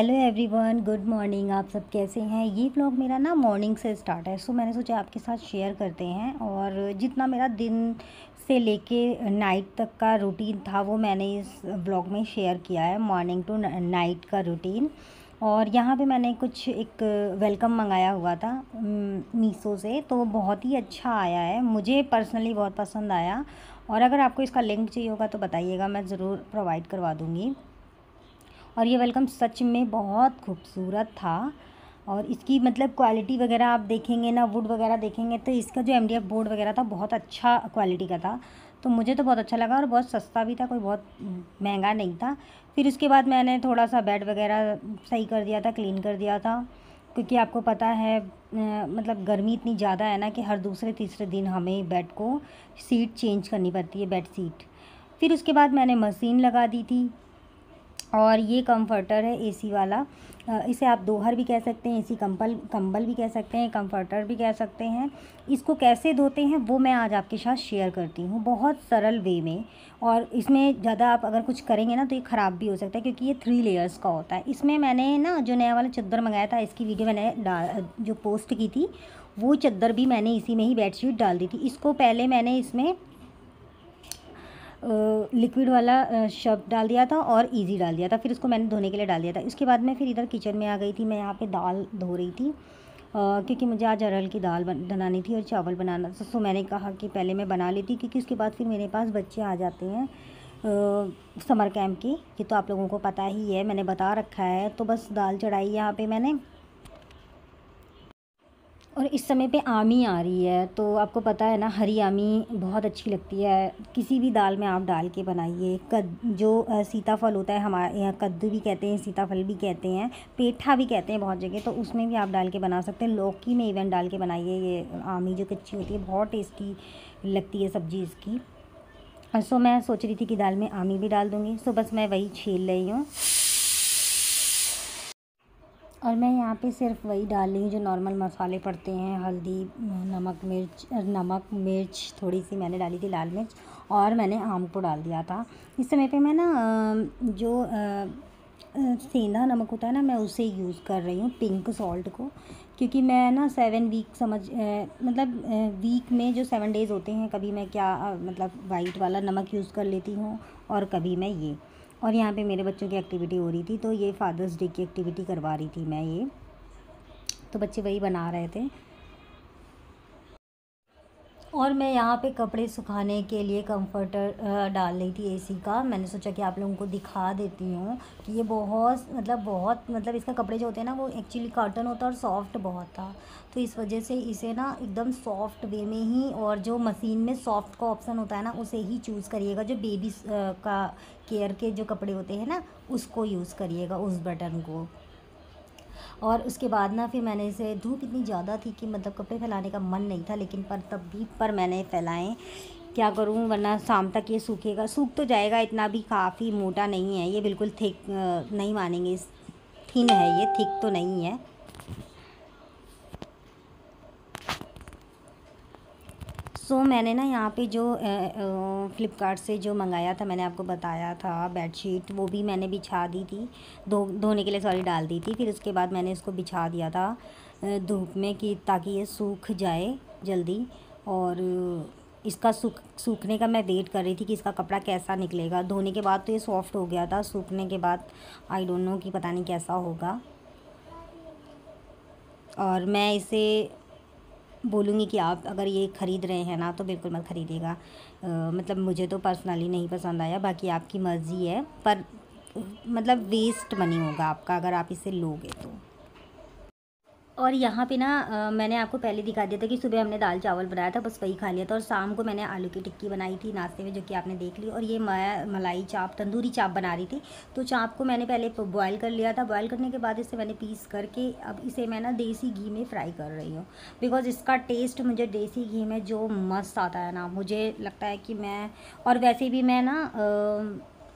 Hello everyone, good morning. आप सब कैसे हैं? ये व्लॉग मेरा ना मॉर्निंग से स्टार्ट है, सो मैंने सोचा आपके साथ शेयर करते हैं। और जितना मेरा दिन से लेके नाइट तक का रूटीन था वो मैंने इस व्लॉग में शेयर किया है, मॉर्निंग टू नाइट का रूटीन। और यहाँ पे मैंने कुछ एक वेलकम मंगाया हुआ था मीशो से, तो बहुत ही अच्छा आया है, मुझे पर्सनली बहुत पसंद आया। और अगर आपको इसका लिंक चाहिए होगा तो बताइएगा, मैं ज़रूर प्रोवाइड करवा दूँगी। और ये वेलकम सच में बहुत खूबसूरत था। और इसकी मतलब क्वालिटी वगैरह आप देखेंगे ना, वुड वगैरह देखेंगे तो इसका जो एमडीएफ बोर्ड वगैरह था बहुत अच्छा क्वालिटी का था। तो मुझे तो बहुत अच्छा लगा और बहुत सस्ता भी था, कोई बहुत महंगा नहीं था। फिर उसके बाद मैंने थोड़ा सा बेड वगैरह सही कर दिया था, क्लीन कर दिया था, क्योंकि आपको पता है मतलब गर्मी इतनी ज़्यादा है ना कि हर दूसरे तीसरे दिन हमें बेड को सीट चेंज करनी पड़ती है, बेड सीट। फिर उसके बाद मैंने मशीन लगा दी थी। और ये कंफर्टर है एसी वाला, इसे आप दोहर भी कह सकते हैं, एसी कंबल भी कह सकते हैं, कंफर्टर भी कह सकते हैं। इसको कैसे धोते हैं वो मैं आज आपके साथ शेयर करती हूँ, बहुत सरल वे में। और इसमें ज़्यादा आप अगर कुछ करेंगे ना तो ये ख़राब भी हो सकता है, क्योंकि ये 3 लेयर्स का होता है। इसमें मैंने ना जो नया वाला चादर मंगाया था, इसकी वीडियो मैंने जो पोस्ट की थी, वो चादर भी मैंने इसी में ही बेडशीट डाल दी थी। इसको पहले मैंने इसमें लिक्विड वाला शर्फ डाल दिया था और इजी डाल दिया था, फिर इसको मैंने धोने के लिए डाल दिया था। इसके बाद मैं फिर इधर किचन में आ गई थी, मैं यहाँ पे दाल धो रही थी, क्योंकि मुझे आज अरहर की दाल बनानी थी और चावल बनाना था। तो मैंने कहा कि पहले मैं बना लेती, क्योंकि उसके बाद फिर मेरे पास बच्चे आ जाते हैं समर कैंप की, ये तो आप लोगों को पता ही है, मैंने बता रखा है। तो बस दाल चढ़ाई यहाँ पे मैंने। और इस समय पे आमी आ रही है, तो आपको पता है ना, हरी आमी बहुत अच्छी लगती है, किसी भी दाल में आप डाल के बनाइए। सीताफल होता है, हमारे यहाँ कद्दू भी कहते हैं, सीताफल भी कहते हैं, पेठा भी कहते हैं बहुत जगह, तो उसमें भी आप डाल के बना सकते हैं। लौकी में इवन डाल के बनाइए, ये आमी जो कच्ची होती है बहुत टेस्टी लगती है सब्ज़ी इसकी। सो मैं सोच रही थी कि दाल में आमी भी डाल दूँगी, सो बस मैं वही छील रही हूँ। और मैं यहाँ पे सिर्फ वही डाल रही हूँ जो नॉर्मल मसाले पड़ते हैं, हल्दी, नमक मिर्च थोड़ी सी मैंने डाली थी, लाल मिर्च, और मैंने आम को डाल दिया था। इस समय पे मैं ना जो सेंधा नमक होता है ना, मैं उसे यूज़ कर रही हूँ, पिंक सॉल्ट को, क्योंकि मैं ना 7 वीक मतलब वीक में जो 7 डेज़ होते हैं, कभी मैं मतलब वाइट वाला नमक यूज़ कर लेती हूँ और कभी मैं ये। और यहाँ पे मेरे बच्चों की एक्टिविटी हो रही थी, तो ये फादर्स डे की एक्टिविटी करवा रही थी मैं ये, तो बच्चे वही बना रहे थे। और मैं यहाँ पे कपड़े सुखाने के लिए कंफर्टर डाल रही थी एसी का। मैंने सोचा कि आप लोगों को दिखा देती हूँ कि ये बहुत मतलब इसका कपड़े जो होते हैं ना, वो एक्चुअली कॉटन होता है और सॉफ्ट बहुत था, तो इस वजह से इसे ना एकदम सॉफ्ट वे में ही, और जो मशीन में सॉफ्ट का ऑप्शन होता है ना उसे ही चूज़ करिएगा, जो बेबी का केयर के जो कपड़े होते हैं ना उसको यूज़ करिएगा, उस बटन को। और उसके बाद ना फिर मैंने इसे, धूप इतनी ज़्यादा थी कि मतलब कपड़े फैलाने का मन नहीं था, लेकिन पर मैंने फैलाएं, क्या करूं, वरना शाम तक ये सूखेगा, सूख तो जाएगा, इतना भी काफ़ी मोटा नहीं है ये, बिल्कुल थिक नहीं मानेंगे, थिन है ये, थिक तो नहीं है। सो मैंने ना यहाँ पे जो फ़्लिपकार्ट से जो मंगाया था, मैंने आपको बताया था बेडशीट, वो भी मैंने बिछा दी थी, धोने के लिए सॉरी डाल दी थी। फिर उसके बाद मैंने इसको बिछा दिया था धूप में, कि ताकि ये सूख जाए जल्दी। और इसका सूखने का मैं वेट कर रही थी कि इसका कपड़ा कैसा निकलेगा। धोने के बाद तो ये सॉफ्ट हो गया था, सूखने के बाद आई डोंट नो कि पता नहीं कैसा होगा। और मैं इसे बोलूँगी कि आप अगर ये ख़रीद रहे हैं ना तो बिल्कुल मत ख़रीदिएगा, मतलब मुझे तो पर्सनली नहीं पसंद आया, बाकी आपकी मर्ज़ी है, पर मतलब वेस्ट मनी होगा आपका अगर आप इसे लोगे तो। और यहाँ पे ना मैंने आपको पहले दिखा दिया था कि सुबह हमने दाल चावल बनाया था, बस वही खा लिया था। और शाम को मैंने आलू की टिक्की बनाई थी नाश्ते में, जो कि आपने देख ली। और ये मलाई चाप, तंदूरी चाप बना रही थी, तो चाप को मैंने पहले बॉयल कर लिया था, बॉयल करने के बाद इसे मैंने पीस करके अब इसे मैं ना देसी घी में फ्राई कर रही हूँ, बिकॉज़ इसका टेस्ट मुझे देसी घी में जो मस्त आता है ना, मुझे लगता है कि मैं, और वैसे भी मैं ना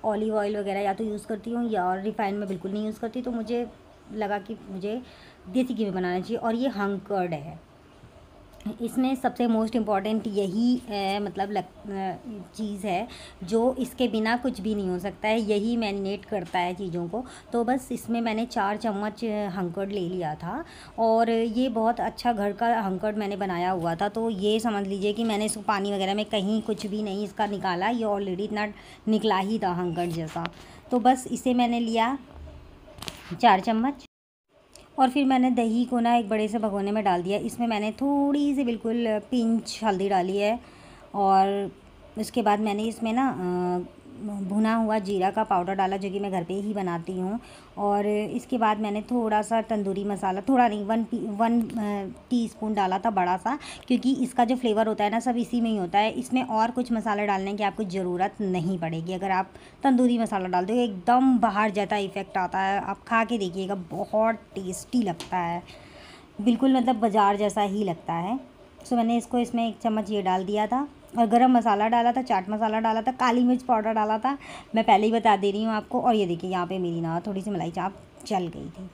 ऑलिव ऑयल वगैरह या तो यूज़ करती हूँ या रिफाइंड में बिल्कुल नहीं यूज़ करती, तो मुझे लगा कि मुझे देसी घी में बनाना चाहिए। और ये हंग कर्ड है, इसमें सबसे मोस्ट इम्पॉर्टेंट यही मतलब चीज़ है जो इसके बिना कुछ भी नहीं हो सकता है, यही मैरिनेट करता है चीज़ों को। तो बस इसमें मैंने 4 चम्मच हंकड़ ले लिया था और ये बहुत अच्छा घर का हंकड़ मैंने बनाया हुआ था। तो ये समझ लीजिए कि मैंने इसको पानी वगैरह में कहीं कुछ भी नहीं इसका निकाला, ये ऑलरेडी इतना निकला ही था हंकड़ जैसा। तो बस इसे मैंने लिया 4 चम्मच और फिर मैंने दही को ना एक बड़े से भगोने में डाल दिया। इसमें मैंने थोड़ी सी बिल्कुल पिंच हल्दी डाली है और उसके बाद मैंने इसमें ना भुना हुआ जीरा का पाउडर डाला जो कि मैं घर पे ही बनाती हूँ। और इसके बाद मैंने थोड़ा सा तंदूरी मसाला, थोड़ा नहीं, 1 टीस्पून डाला था बड़ा सा, क्योंकि इसका जो फ्लेवर होता है ना सब इसी में ही होता है। इसमें और कुछ मसाले डालने की आपको ज़रूरत नहीं पड़ेगी। अगर आप तंदूरी मसाला डाल दो एकदम बाहर जैसा इफ़ेक्ट आता है, आप खा के देखिएगा, बहुत टेस्टी लगता है, बिल्कुल मतलब बाज़ार जैसा ही लगता है। सो मैंने इसको इसमें 1 चम्मच ये डाल दिया था और गरम मसाला डाला था, चाट मसाला डाला था, काली मिर्च पाउडर डाला था, मैं पहले ही बता दे रही हूँ आपको। और ये देखिए यहाँ पे मेरी ना थोड़ी सी मलाई चाप जल गई थी।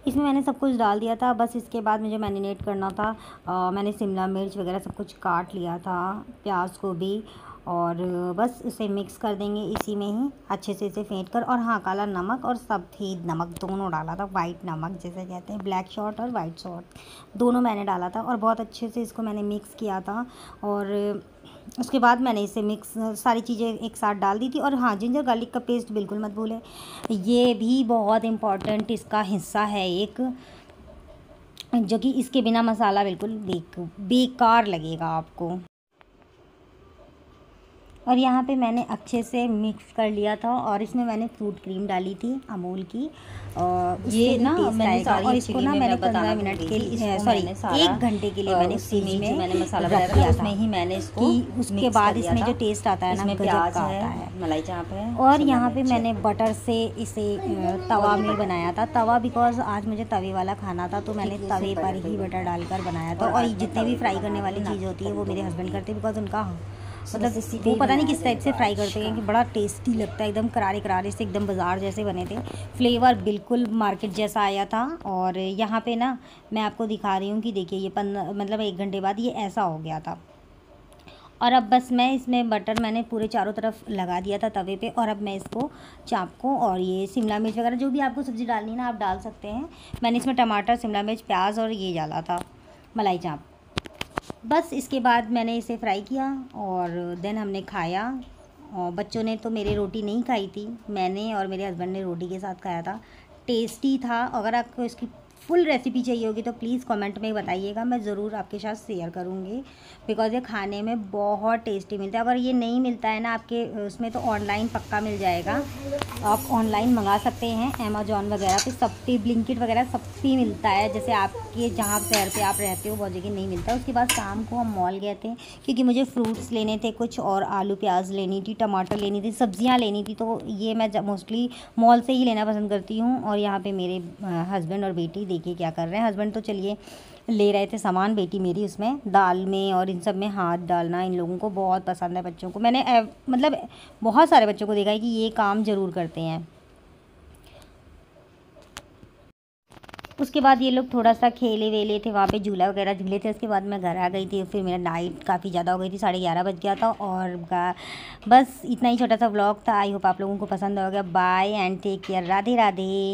इसमें मैंने सब कुछ डाल दिया था। बस इसके बाद मुझे मैरिनेट करना था। मैंने शिमला मिर्च वगैरह सब कुछ काट लिया था, प्याज को भी, और बस इसे मिक्स कर देंगे इसी में ही अच्छे से इसे फेंट कर। और हाँ, काला नमक और सफ़ेद नमक दोनों डाला था, वाइट नमक जिसे कहते हैं, ब्लैक सॉल्ट और वाइट सॉल्ट दोनों मैंने डाला था और बहुत अच्छे से इसको मैंने मिक्स किया था। और उसके बाद मैंने इसे मिक्स सारी चीज़ें एक साथ डाल दी थी। और हाँ, जिंजर गार्लिक का पेस्ट बिल्कुल मत भूलें, ये भी बहुत इम्पॉर्टेंट इसका हिस्सा है एक, जो कि इसके बिना मसाला बिल्कुल बेकार लगेगा आपको। और यहाँ पे मैंने अच्छे से मिक्स कर लिया था और इसमें मैंने फ्रूट क्रीम डाली थी अमूल की। ये ना मैंने और इसको ना मैंने 15 मिनट के लिए, सॉरी 1 घंटे के लिए मैंने फ्रिज में मैंने मसाला रख दिया था। उसमें ही मैंने इसको उसके बाद इसमें जो टेस्ट आता है ना, गजब का आता है, मलाई चाप है। और यहाँ पे मैंने बटर से इसे तवा में बनाया था, तवा बिकॉज आज मुझे तवे वाला खाना था, तो मैंने तवे पर ही बटर डालकर बनाया था। और जितने भी फ्राई करने वाली चीज़ होती है वो मेरे हस्बैंड करते हैं, बिकॉज उनका मतलब वो पता नहीं किस टाइप से फ्राई करते हैं कि बड़ा टेस्टी लगता है, एकदम करारे करारे से, एकदम बाज़ार जैसे बने थे, फ्लेवर बिल्कुल मार्केट जैसा आया था। और यहाँ पे ना मैं आपको दिखा रही हूँ कि देखिए ये मतलब 1 घंटे बाद ये ऐसा हो गया था। और अब बस मैं इसमें बटर मैंने पूरे चारों तरफ लगा दिया था तवे पे। और अब मैं इसको चाप को और ये शिमला मिर्च वगैरह जो भी आपको सब्ज़ी डालनी है ना आप डाल सकते हैं। मैंने इसमें टमाटर, शिमला मिर्च, प्याज और ये डाला था मलाई चाप। बस इसके बाद मैंने इसे फ्राई किया और देन हमने खाया। और बच्चों ने तो मेरे रोटी नहीं खाई थी, मैंने और मेरे हस्बैंड ने रोटी के साथ खाया था। टेस्टी था। अगर आपको इसकी फुल रेसिपी चाहिए होगी तो प्लीज़ कमेंट में बताइएगा, मैं ज़रूर आपके साथ शेयर करूँगी, बिकॉज़ ये खाने में बहुत टेस्टी मिलता है। अगर ये नहीं मिलता है ना आपके उसमें तो ऑनलाइन पक्का मिल जाएगा, आप ऑनलाइन मंगा सकते हैं अमेज़ॉन वगैरह पे, सब पे, ब्लिंकिट वगैरह सब पे मिलता है। जैसे आपके जहाँ शहर पे आप रहते हो बहुत जगह नहीं मिलता। उसके बाद शाम को हम मॉल गए थे क्योंकि मुझे फ्रूट्स लेने थे कुछ, और आलू प्याज लेनी थी, टमाटर लेनी थी, सब्जियाँ लेनी थी। तो ये मैं मोस्टली मॉल से ही लेना पसंद करती हूँ। और यहाँ पर मेरे हस्बैंड और बेटी देखिए क्या कर रहे हैं। हस्बैंड तो चलिए ले रहे थे सामान, बेटी मेरी उसमें दाल में और इन सब में हाथ डालना इन लोगों को बहुत पसंद है। बच्चों को मैंने मतलब बहुत सारे बच्चों को देखा है कि ये काम ज़रूर करते हैं। उसके बाद ये लोग थोड़ा सा खेले वेले थे, वहाँ पे झूला वगैरह झूले थे। उसके बाद मैं घर आ गई थी, फिर मेरा नाइट काफ़ी ज़्यादा हो गई थी, 11:30 बज गया था। और बस इतना ही छोटा सा व्लॉग था। आई होप आप लोगों को पसंद हो गया। Bye and take care, Radhe Radhe.